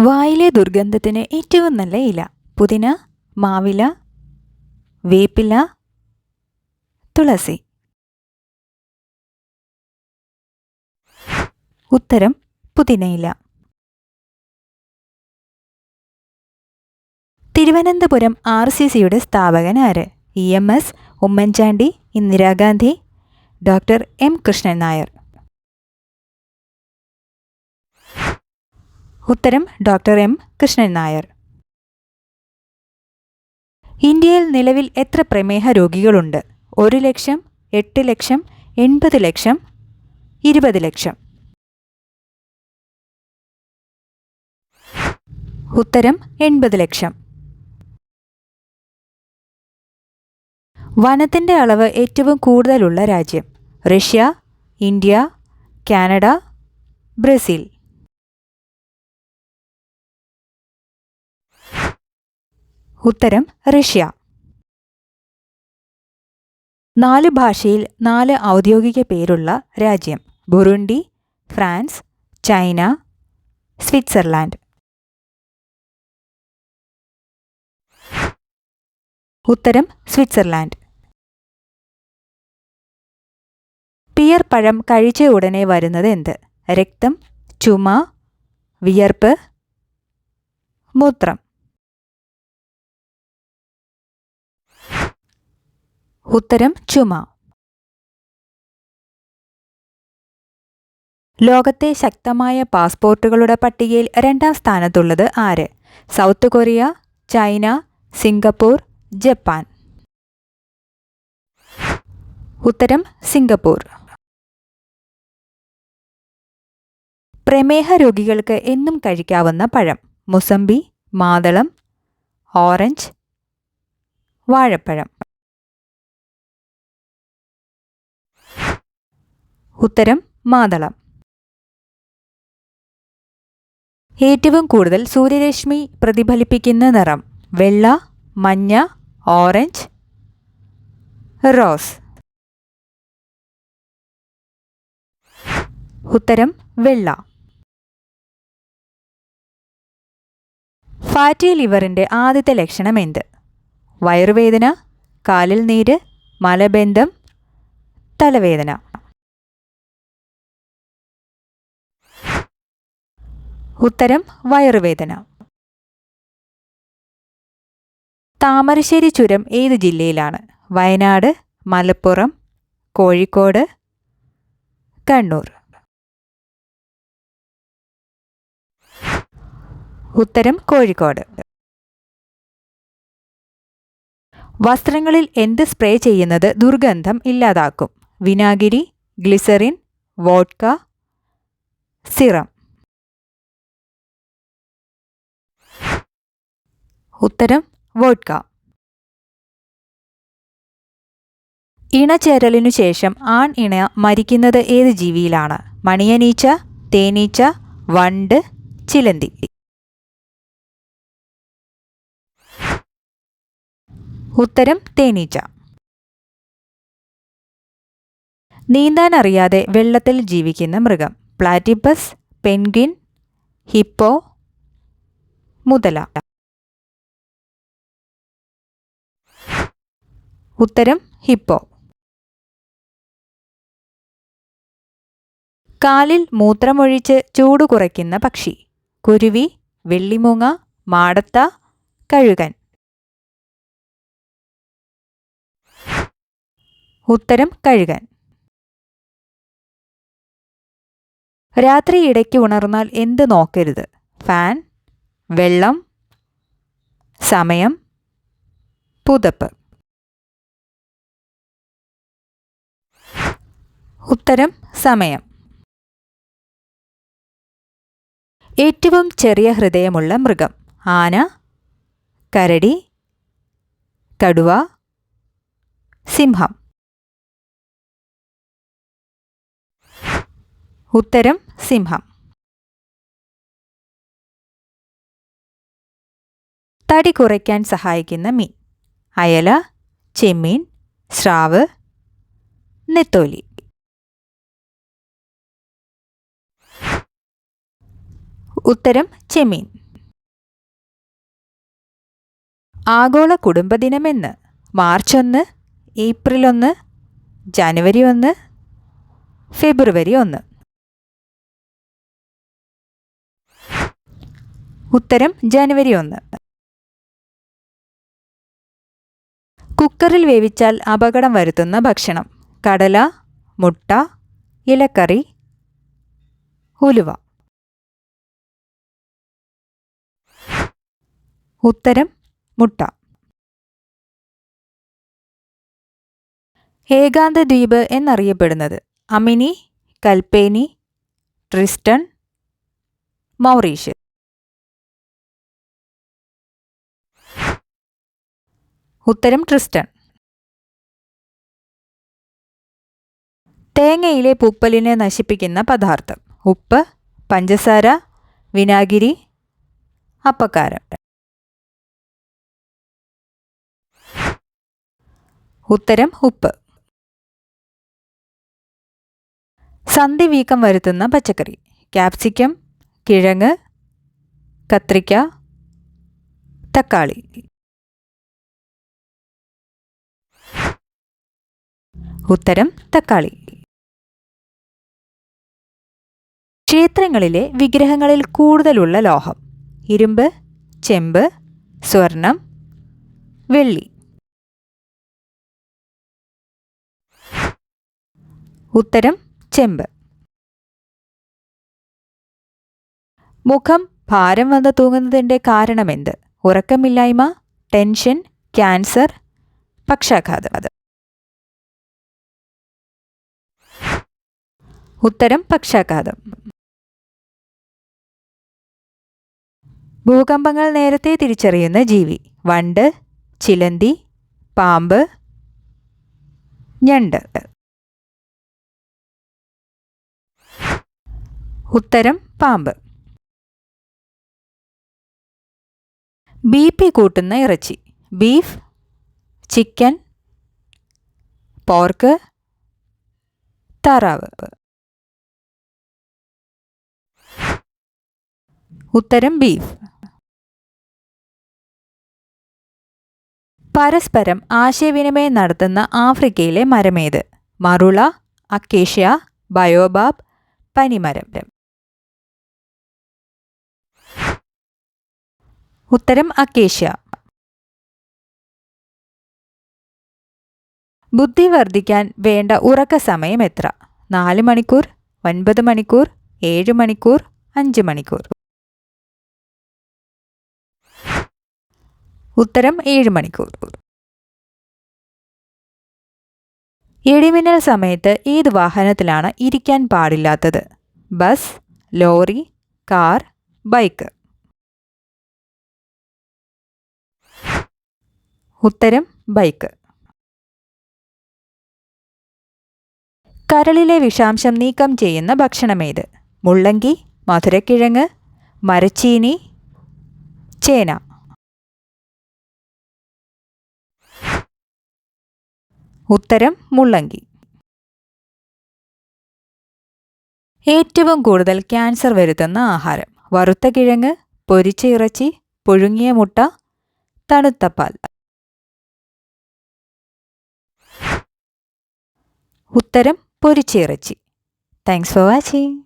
വായിലെ ദുർഗന്ധത്തിന് ഏറ്റവും നല്ല ഇല: പുതിന, മാവില, വേപ്പില, തുളസി. ഉത്തരം പുതിനയില. തിരുവനന്തപുരം RCCയുടെ സ്ഥാപകൻ ആര്? EMS, Oommen Chandy, Indira Gandhi, doctor M Krishnan Nair. ഉത്തരം ഡോക്ടർ M കൃഷ്ണൻ നായർ. ഇന്ത്യയിൽ നിലവിൽ എത്ര പ്രമേഹ രോഗികളുണ്ട്? 1 ലക്ഷം, 8 ലക്ഷം, 80 ലക്ഷം, 20 ലക്ഷം. ഉത്തരം 80 ലക്ഷം. വനത്തിൻ്റെ അളവ് ഏറ്റവും കൂടുതലുള്ള രാജ്യം? Russia, India, Canada, Brazil. ഉത്തരം റഷ്യ. 4 ഭാഷയിൽ 4 ഔദ്യോഗിക പേരുള്ള രാജ്യം? Burundi, France, China, Switzerland. ഉത്തരം സ്വിറ്റ്സർലാൻഡ്. പിയർ പഴം കഴിച്ച ഉടനെ വരുന്നത് എന്ത്? രക്തം, ചുമ, വിയർപ്പ്, മൂത്രം. ഉത്തരം ചുമ. ലോകത്തെ ശക്തമായ പാസ്പോർട്ടുകളുടെ പട്ടികയിൽ 2ാം സ്ഥാനത്തുള്ളത് ആര്? South Korea, China, Singapore, Japan. ഉത്തരം സിംഗപ്പൂർ. പ്രമേഹ രോഗികൾക്ക് എന്നും കഴിക്കാവുന്ന പഴം? മുസമ്പി, മാതളം, ഓറഞ്ച്, വാഴപ്പഴം. ഉത്തരം മാതളം. ഏറ്റവും കൂടുതൽ സൂര്യരശ്മി പ്രതിഫലിപ്പിക്കുന്ന നിറം? വെള്ള, മഞ്ഞ, ഓറഞ്ച്, റോസ്. ഉത്തരം വെള്ള. ഫാറ്റി ലിവറിൻ്റെ ആദ്യത്തെ ലക്ഷണം എന്ത്? വയറുവേദന, കാലിൽ നീര്, മലബന്ധം, തലവേദന. ഉത്തരം വയറുവേദന. താമരശ്ശേരി ചുരം ഏത് ജില്ലയിലാണ്? വയനാട്, മലപ്പുറം, കോഴിക്കോട്, കണ്ണൂർ. ഉത്തരം കോഴിക്കോട്. വസ്ത്രങ്ങളിൽ എന്ത് സ്പ്രേ ചെയ്യുന്നത് ദുർഗന്ധം ഇല്ലാതാക്കും? വിനാഗിരി, ഗ്ലിസറിൻ, വോഡ്ക, സിറം. ഉത്തരം വോഡ്ക. ഇണചേരലിനു ശേഷം ആൺ ഇണ മരിക്കുന്നത് ഏത് ജീവിയിലാണ്? മണിയനീച്ച, തേനീച്ച, വണ്ട്, ചിലന്തി. ഉത്തരം തേനീച്ച. നീന്താൻ അറിയാതെ വെള്ളത്തിൽ ജീവിക്കുന്ന മൃഗം? പ്ലാറ്റിപ്പസ്, പെൻഗ്വിൻ, ഹിപ്പോ, മുതല. ഉത്തരം ഹിപ്പോ. കാലിൽ മൂത്രമൊഴിച്ച് ചൂട് കുറയ്ക്കുന്ന പക്ഷി? കുരുവി, വെള്ളിമൂങ്ങ, മാടത്ത, കഴുകൻ. ഉത്തരം കഴുകൻ. രാത്രി ഇടയ്ക്ക് ഉണർന്നാൽ എന്ത് നോക്കരുത്? ഫാൻ, വെള്ളം, സമയം, പുതപ്പ്. ഉത്തരം സമയം. ഏറ്റവും ചെറിയ ഹൃദയമുള്ള മൃഗം? ആന, കരടി, കടുവ, സിംഹം. ഉത്തരം സിംഹം. തടി കുറയ്ക്കാൻ സഹായിക്കുന്ന മീൻ? അയല, ചെമ്മീൻ, സ്രാവ്, നെത്തോലി. ഉത്തരം ചെമ്മീൻ. ആഗോള കുടുംബദിനമെന്ന്? മാർച്ച് 1, ഏപ്രിൽ 1, ജനുവരി 1, ഫെബ്രുവരി 1. ഉത്തരം ജനുവരി 1. കുക്കറിൽ വേവിച്ചാൽ അപകടം വരുത്തുന്ന ഭക്ഷണം? കടല, മുട്ട, ഇലക്കറി, ഉലുവ. ഉത്തരം മുട്ട. ഏകാന്ത ദ്വീപ് എന്നറിയപ്പെടുന്നത്? അമിനി, കൽപ്പേനി, ട്രിസ്റ്റൺ, മൗറീഷ്യസ്. ഉത്തരം ട്രിസ്റ്റൺ. തേങ്ങയിലെ പൂപ്പലിനെ നശിപ്പിക്കുന്ന പദാർത്ഥം? ഉപ്പ്, പഞ്ചസാര, വിനാഗിരി, അപ്പക്കാരം. ഉത്തരം ഉപ്പ്. സന്ധിവീക്കം വരുത്തുന്ന പച്ചക്കറി? ക്യാപ്സിക്കം, കിഴങ്ങ്, കത്രിക്ക, തക്കാളി. ഉത്തരം തക്കാളി. ക്ഷേത്രങ്ങളിലെ വിഗ്രഹങ്ങളിൽ കൂടുതലുള്ള ലോഹം? ഇരുമ്പ്, ചെമ്പ്, സ്വർണം, വെള്ളി. ഉത്തരം ചെമ്പ്. മുഖം ഭാരം വന്ന് തൂങ്ങുന്നതിൻ്റെ കാരണമെന്ത്? ഉറക്കമില്ലായ്മ, ടെൻഷൻ, ക്യാൻസർ, പക്ഷാഘാതം. ഉത്തരം പക്ഷാഘാതം. ഭൂകമ്പങ്ങൾ നേരത്തെ തിരിച്ചറിയുന്ന ജീവി? വണ്ട്, ചിലന്തി, പാമ്പ്, ഞണ്ട്. ഉത്തരം പാമ്പ്. BP കൂട്ടുന്ന ഇറച്ചി? ബീഫ്, ചിക്കൻ, പോർക്ക്, താറാവ്. ഉത്തരം ബീഫ്. പരസ്പരം ആശയവിനിമയം നടത്തുന്ന ആഫ്രിക്കയിലെ മരമേത്? മറുള, അക്കേഷ്യ, ബയോബാബ്, പനിമരം. ഉത്തരം അക്കേഷ്യ. ബുദ്ധി വർദ്ധിക്കാൻ വേണ്ട ഉറക്ക സമയം എത്ര? 4 മണിക്കൂർ, 9 മണിക്കൂർ, 7 മണിക്കൂർ, 5 മണിക്കൂർ. ഉത്തരം 7 മണിക്കൂർ. ഇടിമിന്നൽ സമയത്ത് ഏത് വാഹനത്തിലാണ് ഇരിക്കാൻ പാടില്ലാത്തത്? Bus, lorry, car, bike. ഉത്തരം ബൈക്ക്. കരളിലെ വിഷാംശം നീക്കം ചെയ്യുന്ന ഭക്ഷണമേത്? മുള്ളങ്കി, മധുരക്കിഴങ്ങ്, മരച്ചീനി, ചേന. ഉത്തരം മുള്ളങ്കി. ഏറ്റവും കൂടുതൽ ക്യാൻസർ വരുത്തുന്ന ആഹാരം? വറുത്ത കിഴങ്ങ്, പൊരിച്ച ഇറച്ചി, പുഴുങ്ങിയ മുട്ട, തണുത്ത പാൽ. ഉത്തരം പൊരിച്ച ഇറച്ചി. Thanks for watching.